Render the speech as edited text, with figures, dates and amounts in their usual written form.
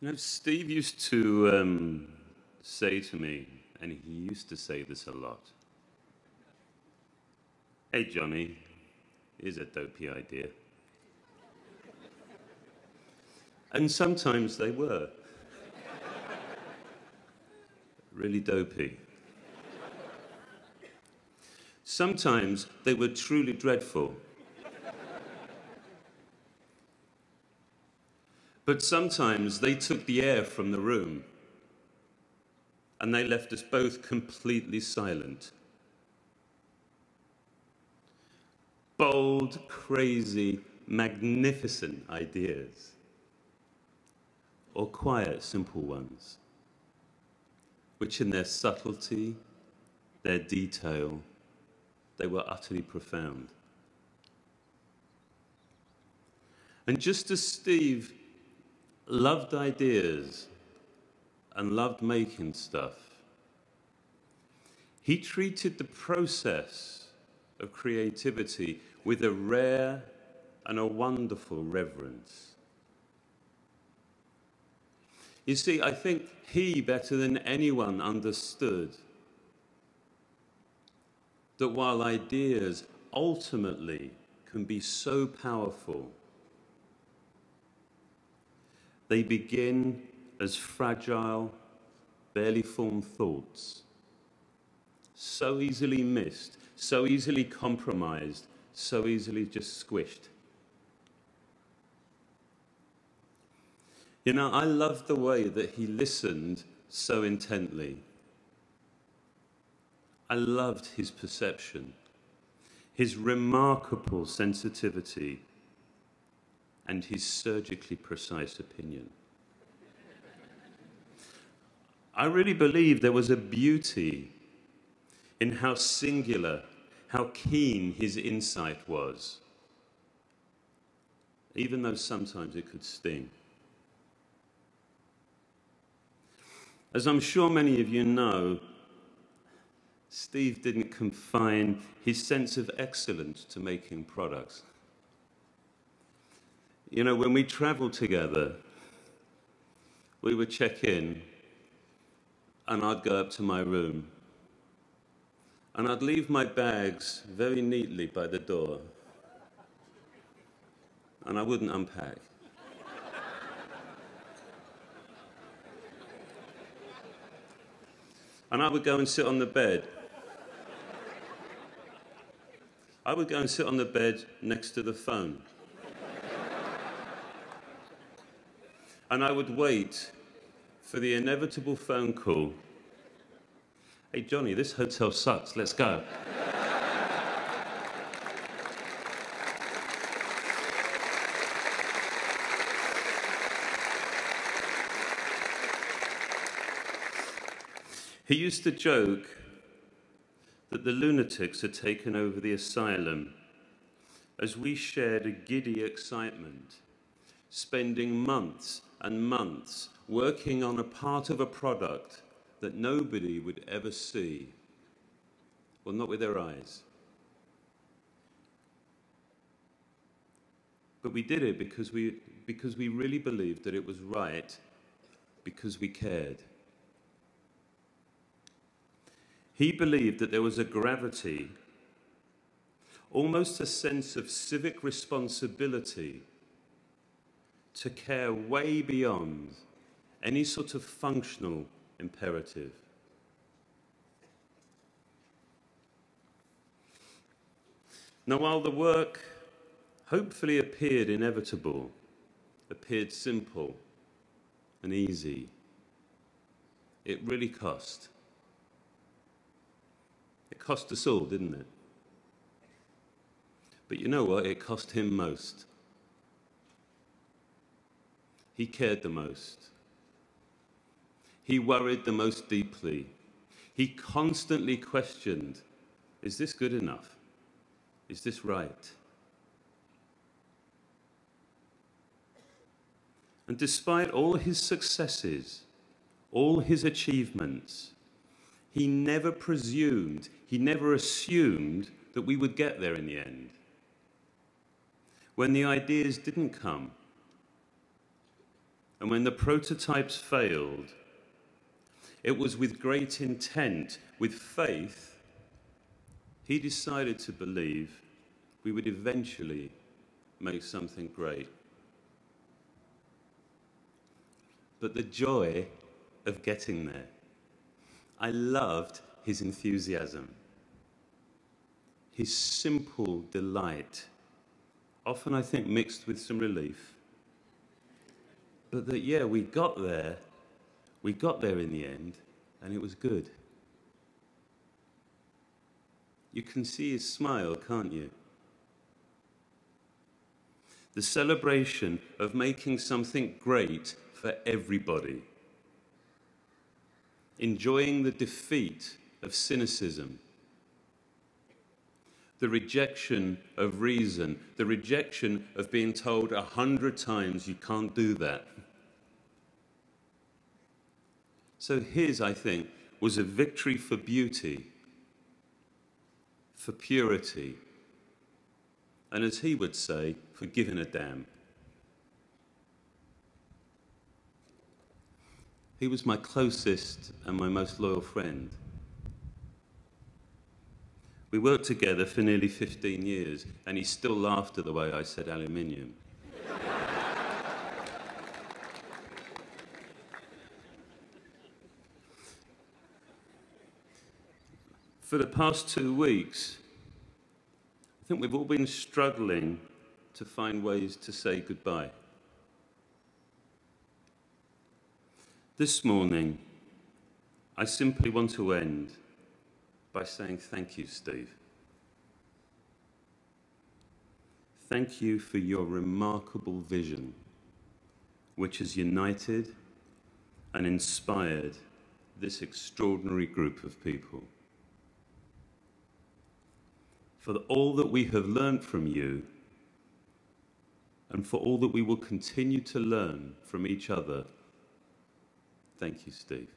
You know, Steve used to say to me, and he used to say this a lot, "Hey, Johnny, here's a dopey idea." And sometimes they were really dopey. Sometimes they were truly dreadful. But sometimes they took the air from the room and they left us both completely silent. Bold, crazy, magnificent ideas, or quiet, simple ones, which in their subtlety, their detail, they were utterly profound. And just as Steve loved ideas and loved making stuff, he treated the process of creativity with a rare and a wonderful reverence. You see, I think he, better than anyone, understood that while ideas ultimately can be so powerful, they begin as fragile, barely formed thoughts, so easily missed, so easily compromised, so easily just squished. You know, I loved the way that he listened so intently. I loved his perception, his remarkable sensitivity, and his surgically precise opinion. I really believe there was a beauty in how singular, how keen his insight was, even though sometimes it could sting. As I'm sure many of you know, Steve didn't confine his sense of excellence to making products. You know, when we traveled together, we would check in, and I'd go up to my room, and I'd leave my bags very neatly by the door, and I wouldn't unpack. And I would go and sit on the bed. I would go and sit on the bed next to the phone. And I would wait for the inevitable phone call. "Hey, Johnny, this hotel sucks. Let's go." He used to joke that the lunatics had taken over the asylum as we shared a giddy excitement, spending months and months working on a part of a product that nobody would ever see. Well, not with their eyes. But we did it because we really believed that it was right, because we cared. He believed that there was a gravity, almost a sense of civic responsibility, to care way beyond any sort of functional imperative. Now, while the work hopefully appeared inevitable, appeared simple and easy, it really cost. It cost us all, didn't it? But you know what? It cost him most. He cared the most. He worried the most deeply. He constantly questioned, is this good enough? Is this right? And despite all his successes, all his achievements, he never presumed, he never assumed that we would get there in the end. When the ideas didn't come, And when the prototypes failed, it was with great intent, with faith, he decided to believe we would eventually make something great. But the joy of getting there, I loved his enthusiasm, his simple delight, often I think mixed with some relief. But that, yeah, we got there in the end, and it was good. You can see his smile, can't you? The celebration of making something great for everybody. Enjoying the defeat of cynicism. The rejection of reason. The rejection of being told 100 times you can't do that. So his, I think, was a victory for beauty, for purity, and as he would say, for giving a damn. He was my closest and my most loyal friend. We worked together for nearly 15 years, and he still laughed at the way I said aluminium. For the past 2 weeks, I think we've all been struggling to find ways to say goodbye. This morning, I simply want to end by saying thank you, Steve. Thank you for your remarkable vision, which has united and inspired this extraordinary group of people. For all that we have learned from you, and for all that we will continue to learn from each other, thank you, Steve.